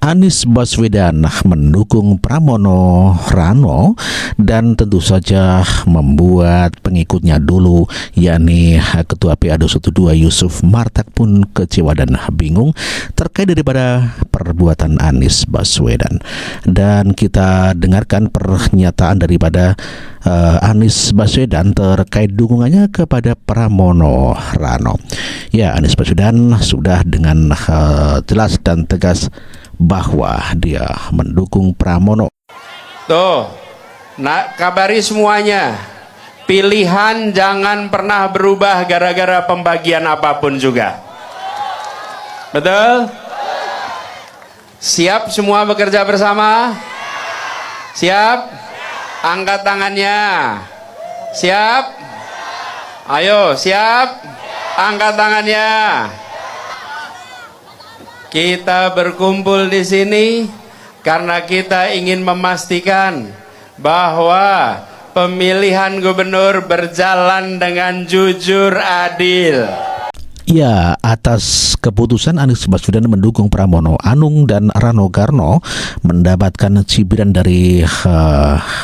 Anies Baswedan mendukung Pramono Rano dan tentu saja membuat pengikutnya dulu yakni Ketua PA 212 Yusuf Martak pun kecewa dan bingung terkait daripada perbuatan Anies Baswedan. Dan kita dengarkan pernyataan daripada Anies Baswedan terkait dukungannya kepada Pramono Rano. Ya, Anies Baswedan sudah dengan jelas dan tegas bahwa dia mendukung Pramono. Tuh, nak kabari semuanya. Pilihan jangan pernah berubah gara-gara pembagian apapun juga. Betul? Siap semua bekerja bersama? Siap? Angkat tangannya. Siap? Ayo, siap? Angkat tangannya. Kita berkumpul di sini karena kita ingin memastikan bahwa pemilihan gubernur berjalan dengan jujur adil. Ya, atas keputusan Anies Baswedan mendukung Pramono Anung dan Rano Karno mendapatkan cibiran dari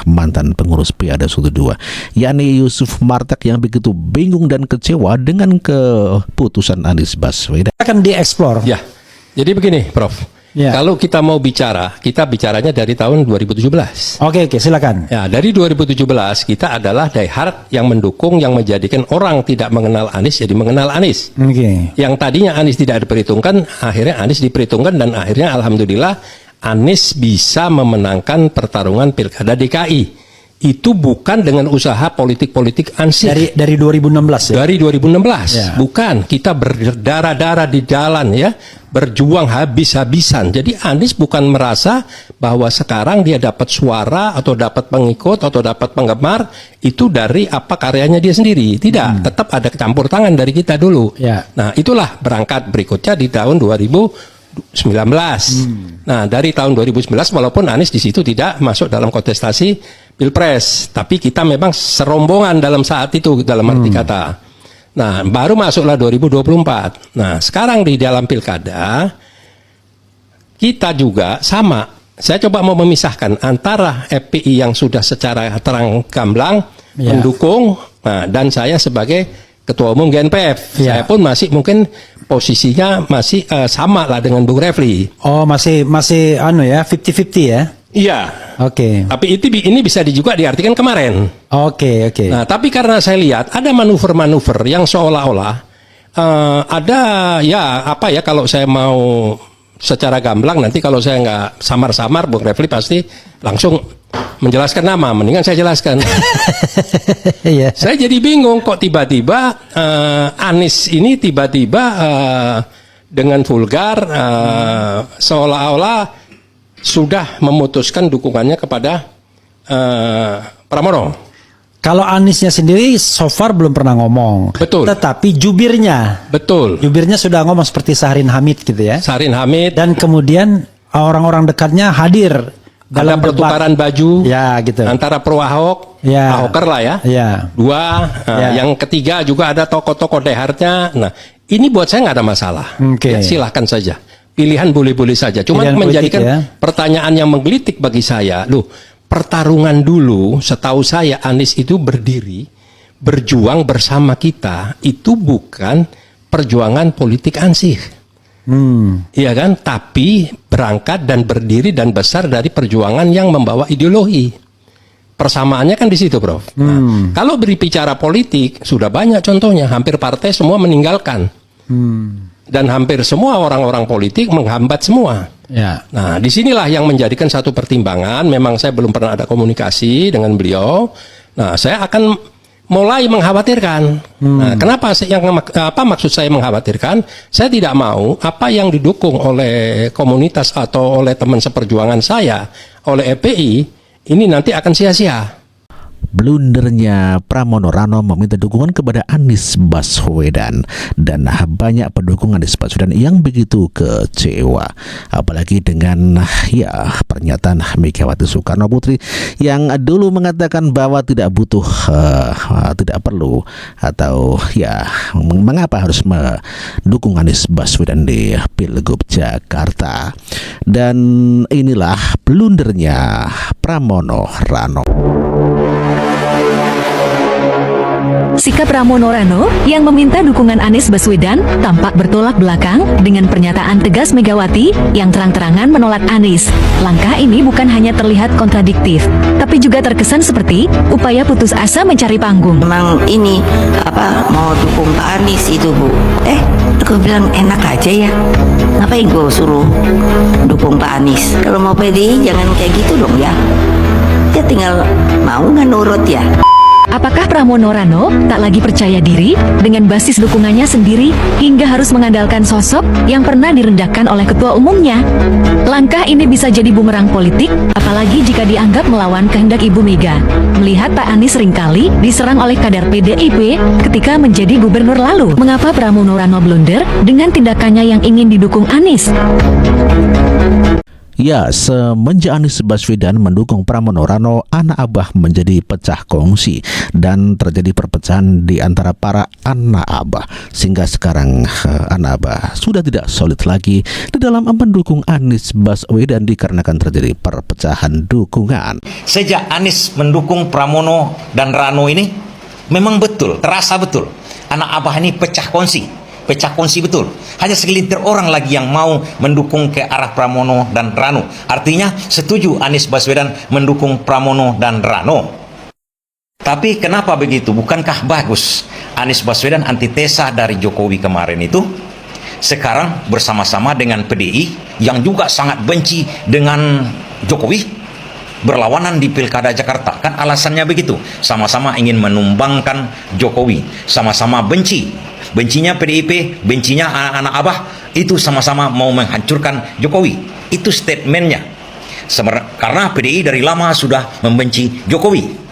mantan pengurus PA 212 yakni Yusuf Martak yang begitu bingung dan kecewa dengan keputusan Anies Baswedan. Akan dieksplor. Ya, jadi begini Prof, kalau kita mau bicara, kita bicaranya dari tahun 2017. Oke, silakan. Ya, dari 2017 kita adalah diehard yang mendukung, yang menjadikan orang tidak mengenal Anies jadi mengenal Anies. Yang tadinya Anies tidak diperhitungkan, akhirnya Anies diperhitungkan dan akhirnya alhamdulillah Anies bisa memenangkan pertarungan Pilkada DKI. Itu bukan dengan usaha politik-politik ansih. Dari 2016 ya? Dari 2016, bukan. Kita berdarah-darah di jalan ya, berjuang habis-habisan. Jadi Anies bukan merasa bahwa sekarang dia dapat suara atau dapat pengikut atau dapat penggemar itu dari apa karyanya dia sendiri. Tidak, tetap ada campur tangan dari kita dulu. Nah, itulah berangkat berikutnya di tahun 2019. Nah, dari tahun 2019 walaupun Anies di situ tidak masuk dalam kontestasi Pilpres, tapi kita memang serombongan dalam saat itu dalam arti kata. Nah, baru masuklah 2024. Nah, sekarang di dalam pilkada kita juga sama. Saya coba mau memisahkan antara FPI yang sudah secara terang gamblang mendukung, nah, dan saya sebagai Ketua Umum GNPF. Saya pun masih mungkin posisinya masih sama lah dengan Bung Refli. Oh, masih 50-50 ya? Iya. Oke. Tapi ini bisa juga diartikan kemarin. Oke. Nah, tapi karena saya lihat ada manuver-manuver yang seolah-olah ada kalau saya mau secara gamblang nanti kalau saya nggak samar-samar, Bung Refli pasti langsung menjelaskan nama. Mendingan saya jelaskan. Saya jadi bingung kok tiba-tiba Anies ini tiba-tiba dengan vulgar seolah-olah sudah memutuskan dukungannya kepada Pramono. Kalau Aniesnya sendiri so far belum pernah ngomong. Betul. Tetapi jubirnya. Betul. Jubirnya sudah ngomong seperti Saharin Hamid gitu ya. Saharin Hamid. Dan kemudian orang-orang dekatnya hadir dalam pertukaran baju. Ya, gitu. Antara pro Ahok, Ahoker lah ya. Dua. Yang ketiga juga ada tokoh-tokoh dehardnya. Nah, ini buat saya nggak ada masalah. Ya, silahkan saja. Pilihan boleh-boleh saja. Cuma menjadikan pertanyaan yang menggelitik bagi saya. Loh, pertarungan dulu setahu saya Anies itu berdiri, berjuang bersama kita. Itu bukan perjuangan politik ansih. Iya kan? Tapi berangkat dan berdiri dan besar dari perjuangan yang membawa ideologi. Persamaannya kan di situ, Prof. Nah, kalau berbicara politik, sudah banyak contohnya. Hampir partai semua meninggalkan. Dan hampir semua orang-orang politik menghambat semua. Nah, disinilah yang menjadikan satu pertimbangan. Memang saya belum pernah ada komunikasi dengan beliau. Nah, saya akan mulai mengkhawatirkan. Nah, kenapa apa maksud saya mengkhawatirkan? Saya tidak mau apa yang didukung oleh komunitas atau oleh teman seperjuangan saya, oleh FPI, ini nanti akan sia-sia. blundernya Pramono Rano meminta dukungan kepada Anies Baswedan, dan banyak pendukung Anies Baswedan yang begitu kecewa, apalagi dengan pernyataan Megawati Soekarno Putri yang dulu mengatakan bahwa tidak butuh, tidak perlu, atau mengapa harus mendukung Anies Baswedan di Pilgub Jakarta. Dan inilah blundernya Pramono Rano. Sikap Pramono Rano yang meminta dukungan Anies Baswedan tampak bertolak belakang dengan pernyataan tegas Megawati yang terang-terangan menolak Anies. Langkah ini bukan hanya terlihat kontradiktif, tapi juga terkesan seperti upaya putus asa mencari panggung. Memang ini mau dukung Pak Anies itu, Bu. Gue bilang enak aja ya. Ngapain gue suruh dukung Pak Anies? Kalau mau PDI jangan kayak gitu dong ya. Dia tinggal mau nggak nurut ya. Apakah Pramono Rano tak lagi percaya diri dengan basis dukungannya sendiri hingga harus mengandalkan sosok yang pernah direndahkan oleh ketua umumnya? Langkah ini bisa jadi bumerang politik, apalagi jika dianggap melawan kehendak Ibu Mega. Melihat Pak Anies seringkali diserang oleh kader PDIP ketika menjadi gubernur lalu. Mengapa Pramono Rano blunder dengan tindakannya yang ingin didukung Anies? Ya, semenjak Anies Baswedan mendukung Pramono Rano, anak abah menjadi pecah kongsi dan terjadi perpecahan di antara para anak abah, sehingga sekarang anak abah sudah tidak solid lagi di dalam mendukung Anies Baswedan dikarenakan terjadi perpecahan dukungan. Sejak Anies mendukung Pramono dan Rano ini, memang betul, terasa betul anak abah ini pecah kongsi betul. Hanya segelintir orang lagi yang mau mendukung ke arah Pramono dan Rano. Artinya setuju Anies Baswedan mendukung Pramono dan Rano. Tapi kenapa begitu? Bukankah bagus Anies Baswedan antitesa dari Jokowi kemarin itu sekarang bersama-sama dengan PDI yang juga sangat benci dengan Jokowi, berlawanan di Pilkada Jakarta? Kan alasannya begitu, sama-sama ingin menumbangkan Jokowi, sama-sama bencinya PDIP, bencinya anak-anak abah, itu sama-sama mau menghancurkan Jokowi. Itu statementnya. Karena PDI dari lama sudah membenci Jokowi.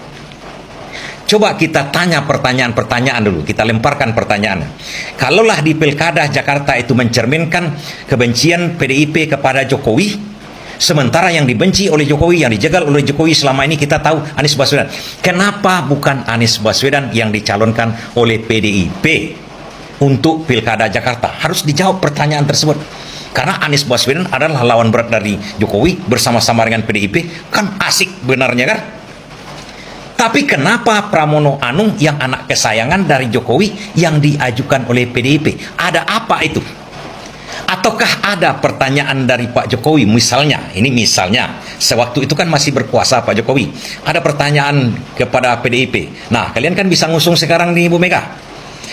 Coba kita tanya pertanyaan-pertanyaan dulu, kita lemparkan pertanyaan. Kalaulah di Pilkada Jakarta itu mencerminkan kebencian PDIP kepada Jokowi, sementara yang dibenci oleh Jokowi, yang dijegal oleh Jokowi selama ini kita tahu Anies Baswedan. Kenapa bukan Anies Baswedan yang dicalonkan oleh PDIP untuk Pilkada Jakarta? Harus dijawab pertanyaan tersebut. Karena Anies Baswedan adalah lawan berat dari Jokowi bersama-sama dengan PDIP, kan asik benarnya kan? Tapi kenapa Pramono Anung yang anak kesayangan dari Jokowi yang diajukan oleh PDIP? Ada apa itu? Ataukah ada pertanyaan dari Pak Jokowi misalnya, sewaktu itu kan masih berkuasa Pak Jokowi, ada pertanyaan kepada PDIP, nah kalian kan bisa ngusung sekarang nih Ibu Mega,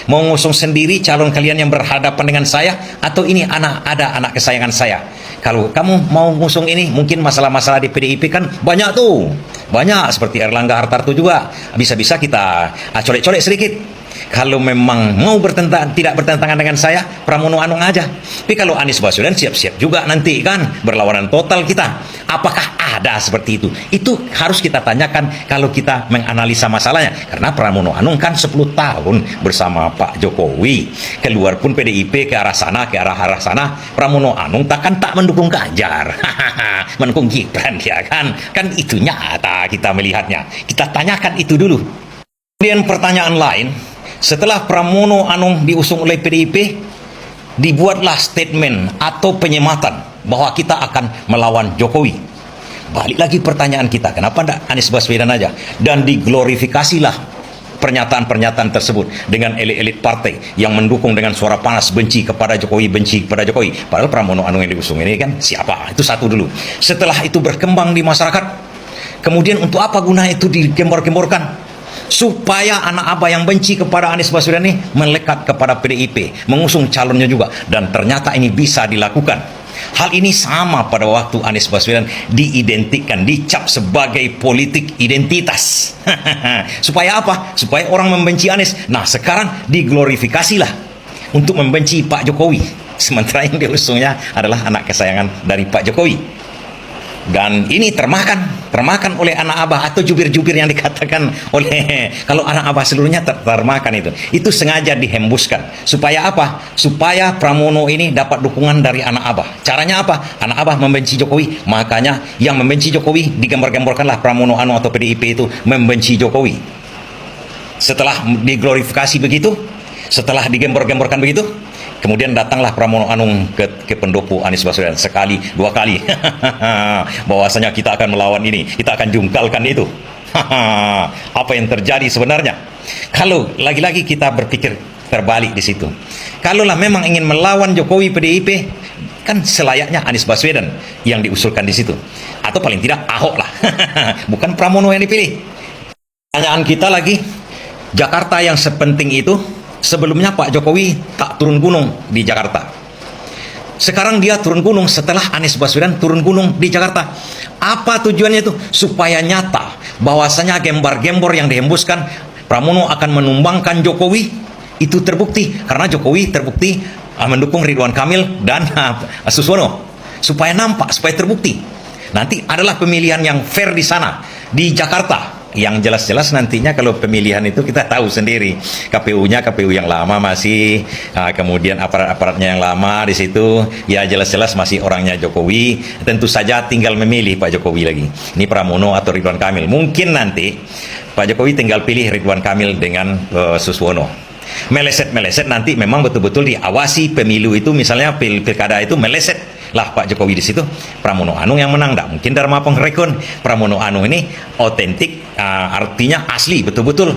mau ngusung sendiri calon kalian yang berhadapan dengan saya, atau ini ada anak kesayangan saya? Kalau kamu mau ngusung ini, mungkin masalah-masalah di PDIP kan banyak seperti Erlangga Hartarto juga, bisa-bisa kita colek-colek sedikit. Kalau memang mau tidak bertentangan dengan saya, Pramono Anung aja. Tapi kalau Anies Baswedan siap-siap juga nanti kan berlawanan total kita. Apakah ada seperti itu? Itu harus kita tanyakan kalau kita menganalisa masalahnya. Karena Pramono Anung kan 10 tahun bersama Pak Jokowi. Keluar pun PDIP ke arah sana, Pramono Anung tak mendukung Ganjar. Mendukung Gibran dia kan. Kan itu nyata kita melihatnya. Kita tanyakan itu dulu. Kemudian pertanyaan lain, setelah Pramono Anung diusung oleh PDIP, dibuatlah statement atau penyematan bahwa kita akan melawan Jokowi. Balik lagi pertanyaan kita, kenapa tidak Anies Baswedan aja? Dan diglorifikasilah pernyataan-pernyataan tersebut dengan elit-elit partai yang mendukung dengan suara panas benci kepada Jokowi. Padahal Pramono Anung yang diusung ini kan siapa? Itu satu dulu. Setelah itu berkembang di masyarakat, kemudian untuk apa guna itu digembor-gemborkan? Supaya anak abah yang benci kepada Anies Baswedan ini melekat kepada PDIP, mengusung calonnya juga, dan ternyata ini bisa dilakukan. Hal ini sama pada waktu Anies Baswedan dicap sebagai politik identitas. Supaya apa? Supaya orang membenci Anies. Nah sekarang diglorifikasilah untuk membenci Pak Jokowi, sementara yang diusungnya adalah anak kesayangan dari Pak Jokowi. Dan ini termakan oleh anak abah atau jubir-jubir yang dikatakan oleh, kalau anak abah seluruhnya termakan itu. Itu sengaja dihembuskan. Supaya apa? Supaya Pramono ini dapat dukungan dari anak abah. Caranya apa? Anak abah membenci Jokowi. Makanya yang membenci Jokowi digambar-gambarkanlah Pramono Anung atau PDIP itu membenci Jokowi. Setelah diglorifikasi begitu, setelah digambar-gambarkan begitu, kemudian datanglah Pramono Anung ke pendopo Anies Baswedan sekali, 2 kali. Bahwasanya kita akan melawan ini, kita akan jungkalkan itu. Apa yang terjadi sebenarnya? Kalau lagi-lagi kita berpikir terbalik di situ. Kalaulah memang ingin melawan Jokowi PDIP, kan selayaknya Anies Baswedan yang diusulkan di situ. Atau paling tidak Ahok lah. Bukan Pramono yang dipilih. Pertanyaan kita lagi, Jakarta yang sepenting itu, sebelumnya Pak Jokowi tak turun gunung di Jakarta. Sekarang dia turun gunung setelah Anies Baswedan turun gunung di Jakarta. Apa tujuannya itu? Supaya nyata bahwasanya gembar-gembor yang dihembuskan Pramono akan menumbangkan Jokowi itu terbukti. Karena Jokowi terbukti mendukung Ridwan Kamil dan Suswono. Supaya nampak, supaya terbukti. Nanti adalah pemilihan yang fair di sana, di Jakarta. Yang jelas-jelas nantinya kalau pemilihan itu kita tahu sendiri, KPU-nya KPU yang lama masih, kemudian aparat-aparatnya yang lama di situ, ya jelas-jelas masih orangnya Jokowi. Tentu saja tinggal memilih Pak Jokowi lagi. Ini Pramono atau Ridwan Kamil. Mungkin nanti Pak Jokowi tinggal pilih Ridwan Kamil dengan Suswono. Meleset nanti memang betul-betul diawasi pemilu itu, misalnya pilkada itu meleset lah Pak Jokowi di situ, Pramono Anung yang menang. Tidak mungkin Dharma Pengrekon. Pramono Anung ini otentik, artinya asli betul-betul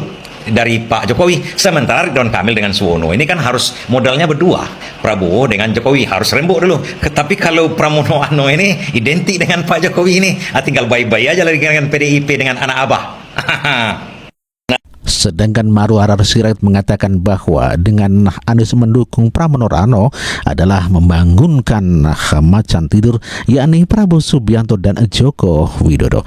dari Pak Jokowi. Sementara Ridwan Kamil dengan Suwono ini kan harus modalnya berdua, Prabowo dengan Jokowi harus rembuk dulu. Tapi kalau Pramono Anung ini identik dengan Pak Jokowi ini, tinggal bye-bye aja lagi dengan PDIP dengan anak abah. Sedangkan Marwarar Sirait mengatakan bahwa dengan Anies mendukung Pramono Rano adalah membangunkan macan tidur, yakni Prabowo Subianto dan Joko Widodo.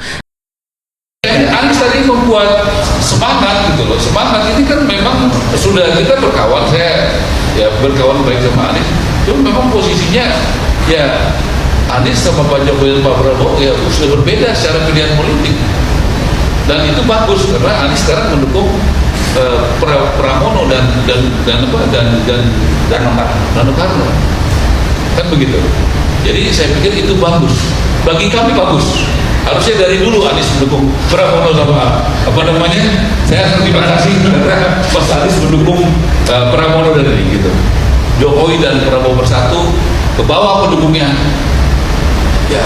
Anies tadi membuat semangat gitu loh. Semangat ini kan memang sudah kita berkawan, saya ya berkawan baik sama Anies. Cuma memang posisinya ya Anies sama Pak Jokowi dan Pak Prabowo ya sudah berbeda secara pilihan politik. Dan itu bagus karena Anies sekarang mendukung Pramono dan Rano Karno, kan begitu. Jadi saya pikir itu bagus. Bagi kami bagus. Harusnya dari dulu Anies mendukung Pramono sama saya terima kasih karena Mas Anies mendukung Pramono dan ini gitu. Jokowi dan Prabowo bersatu ke bawah pendukungnya, ya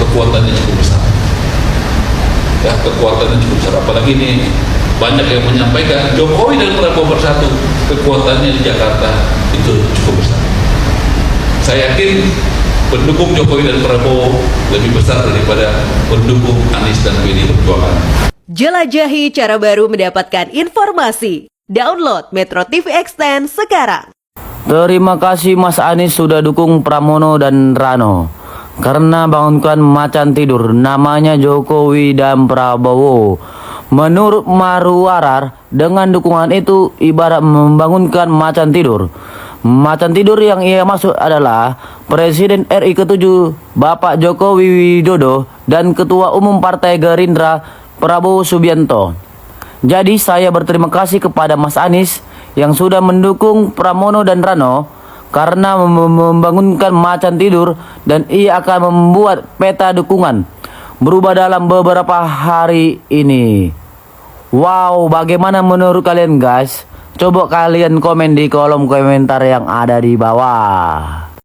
kekuatannya cukup besar. Ya, kekuatannya cukup besar, apalagi ini banyak yang menyampaikan Jokowi dan Prabowo bersatu, kekuatannya di Jakarta itu cukup besar. Saya yakin pendukung Jokowi dan Prabowo lebih besar daripada pendukung Anies dan PDI Perjuangan. Jelajahi cara baru mendapatkan informasi. Download Metro TV Extend sekarang. Terima kasih Mas Anies sudah dukung Pramono dan Rano. Karena bangunkan macan tidur, namanya Jokowi dan Prabowo. Menurut Marwarar, dengan dukungan itu ibarat membangunkan macan tidur. Macan tidur yang ia maksud adalah Presiden RI ke-7 Bapak Jokowi Widodo dan Ketua Umum Partai Gerindra Prabowo Subianto. Jadi saya berterima kasih kepada Mas Anies yang sudah mendukung Pramono dan Rano karena membangunkan macan tidur, dan ia akan membuat peta dukungan berubah dalam beberapa hari ini. Wow, bagaimana menurut kalian guys? Coba kalian komen di kolom komentar yang ada di bawah.